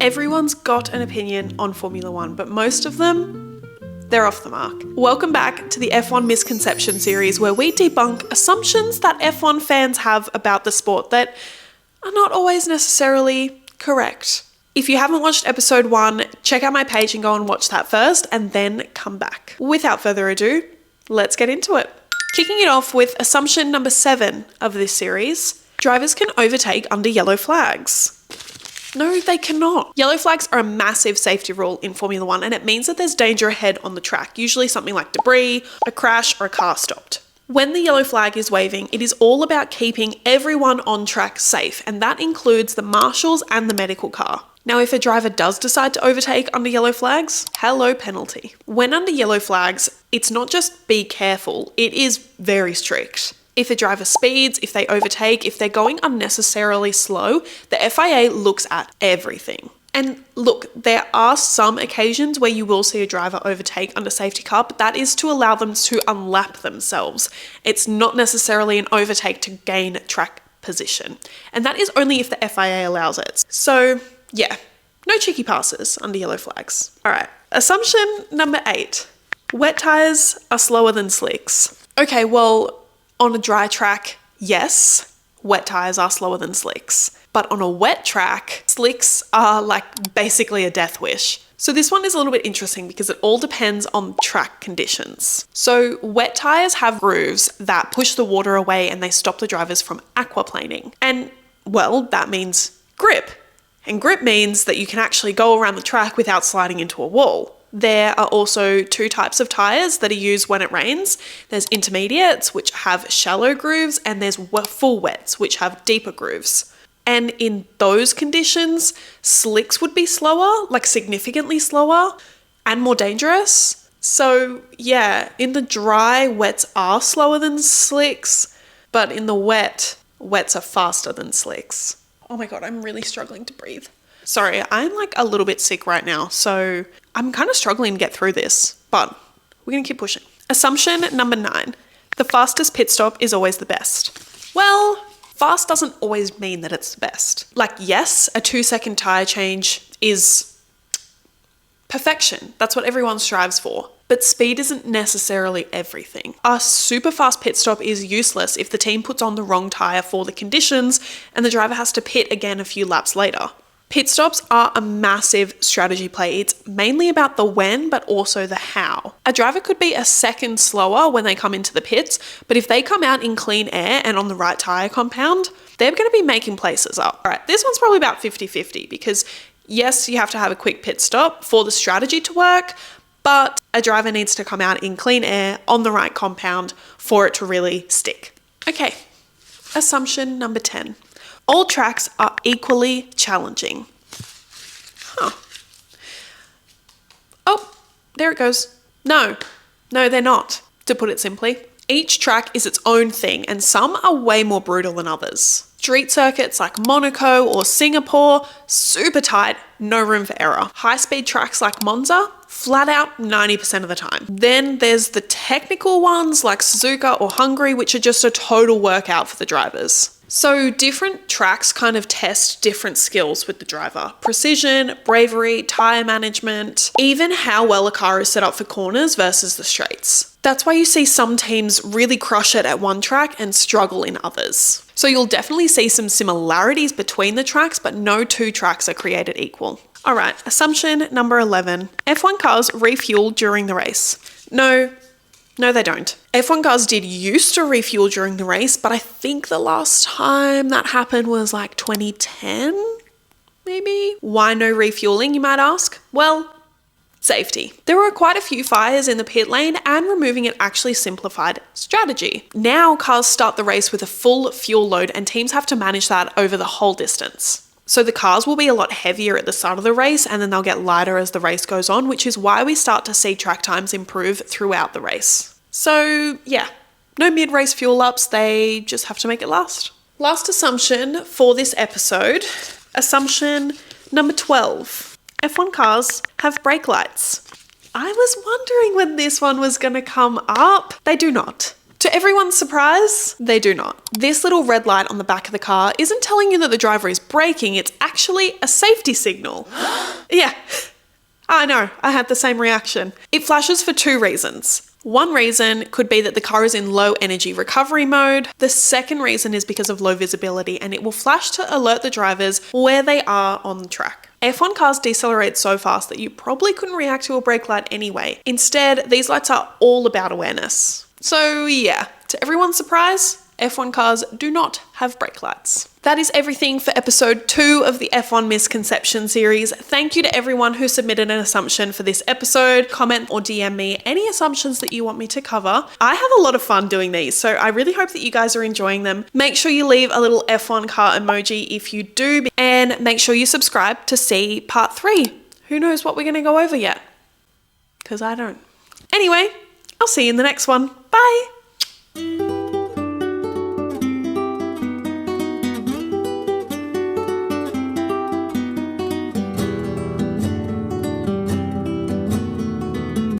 Everyone's got an opinion on Formula One, but most of them, they're off the mark. Welcome back to the F1 Misconception series, where we debunk assumptions that F1 fans have about the sport that are not always necessarily correct. If you haven't watched episode 1, check out my page and go and watch that first, and then come back. Without further ado, let's get into it. Kicking it off with assumption number 7 of this series, drivers can overtake under yellow flags. No, they cannot. Yellow flags are a massive safety rule in Formula One, and it means that there's danger ahead on the track, usually something like debris, a crash, or a car stopped. When the yellow flag is waving, it is all about keeping everyone on track safe, and that includes the marshals and the medical car. Now, if a driver does decide to overtake under yellow flags, hello penalty. When under yellow flags, it's not just be careful, it is very strict. If a driver speeds, if they overtake, if they're going unnecessarily slow, the FIA looks at everything. And look, there are some occasions where you will see a driver overtake under safety car, but that is to allow them to unlap themselves. It's not necessarily an overtake to gain track position. And that is only if the FIA allows it. So yeah, no cheeky passes under yellow flags. All right, assumption number 8. Wet tyres are slower than slicks. Okay, well, on a dry track, yes, wet tyres are slower than slicks. But on a wet track, slicks are like basically a death wish. So this one is a little bit interesting because it all depends on track conditions. So wet tyres have grooves that push the water away and they stop the drivers from aquaplaning. And well, that means grip. And grip means that you can actually go around the track without sliding into a wall. There are also 2 types of tyres that are used when it rains. There's intermediates, which have shallow grooves, and there's full wets, which have deeper grooves. And in those conditions, slicks would be slower, like significantly slower and more dangerous. So yeah, in the dry, wets are slower than slicks, but in the wet, wets are faster than slicks. Oh my God, I'm really struggling to breathe. Sorry, I'm like a little bit sick right now, so I'm kind of struggling to get through this, but we're going to keep pushing. Assumption number 9. The fastest pit stop is always the best. Well, fast doesn't always mean that it's the best. Like, yes, a 2-second tyre change is perfection. That's what everyone strives for. But speed isn't necessarily everything. A super fast pit stop is useless if the team puts on the wrong tyre for the conditions and the driver has to pit again a few laps later. Pit stops are a massive strategy play. It's mainly about the when, but also the how. A driver could be a second slower when they come into the pits, but if they come out in clean air and on the right tyre compound, they're going to be making places up. All right, this one's probably about 50-50 because yes, you have to have a quick pit stop for the strategy to work, but a driver needs to come out in clean air on the right compound for it to really stick. Okay, assumption number 10. All tracks are equally challenging. Oh, there it goes. No, they're not, to put it simply. Each track is its own thing, and some are way more brutal than others. Street circuits like Monaco or Singapore, super tight, no room for error. High-speed tracks like Monza, flat out 90% of the time. Then there's the technical ones like Suzuka or Hungary, which are just a total workout for the drivers. So different tracks kind of test different skills with the driver. Precision, bravery, tyre management, even how well a car is set up for corners versus the straights. That's why you see some teams really crush it at one track and struggle in others. So you'll definitely see some similarities between the tracks, but no 2 tracks are created equal. All right, assumption number 11. F1 cars refuel during the race. No, they don't. F1 cars did used to refuel during the race, but I think the last time that happened was like 2010, maybe? Why no refueling, you might ask? Well, safety. There were quite a few fires in the pit lane and removing it actually simplified strategy. Now cars start the race with a full fuel load and teams have to manage that over the whole distance. So the cars will be a lot heavier at the start of the race and then they'll get lighter as the race goes on, which is why we start to see track times improve throughout the race. So yeah, no mid-race fuel ups, they just have to make it last. Last assumption for this episode, assumption number 12. F1 cars have brake lights. I was wondering when this one was going to come up. They do not. To everyone's surprise, they do not. This little red light on the back of the car isn't telling you that the driver is braking, it's actually a safety signal. Yeah, I know, I had the same reaction. It flashes for 2 reasons. One reason could be that the car is in low energy recovery mode. The second reason is because of low visibility, and it will flash to alert the drivers where they are on the track. F1 cars decelerate so fast that you probably couldn't react to a brake light anyway. Instead, these lights are all about awareness. So yeah, to everyone's surprise, F1 cars do not have brake lights. That is everything for episode 2 of the F1 misconception series. Thank you to everyone who submitted an assumption for this episode. Comment or DM me any assumptions that you want me to cover. I have a lot of fun doing these, so I really hope that you guys are enjoying them. Make sure you leave a little F1 car emoji if you do, and make sure you subscribe to see part 3. Who knows what we're going to go over yet? Because I don't. Anyway, I'll see you in the next one. Bye!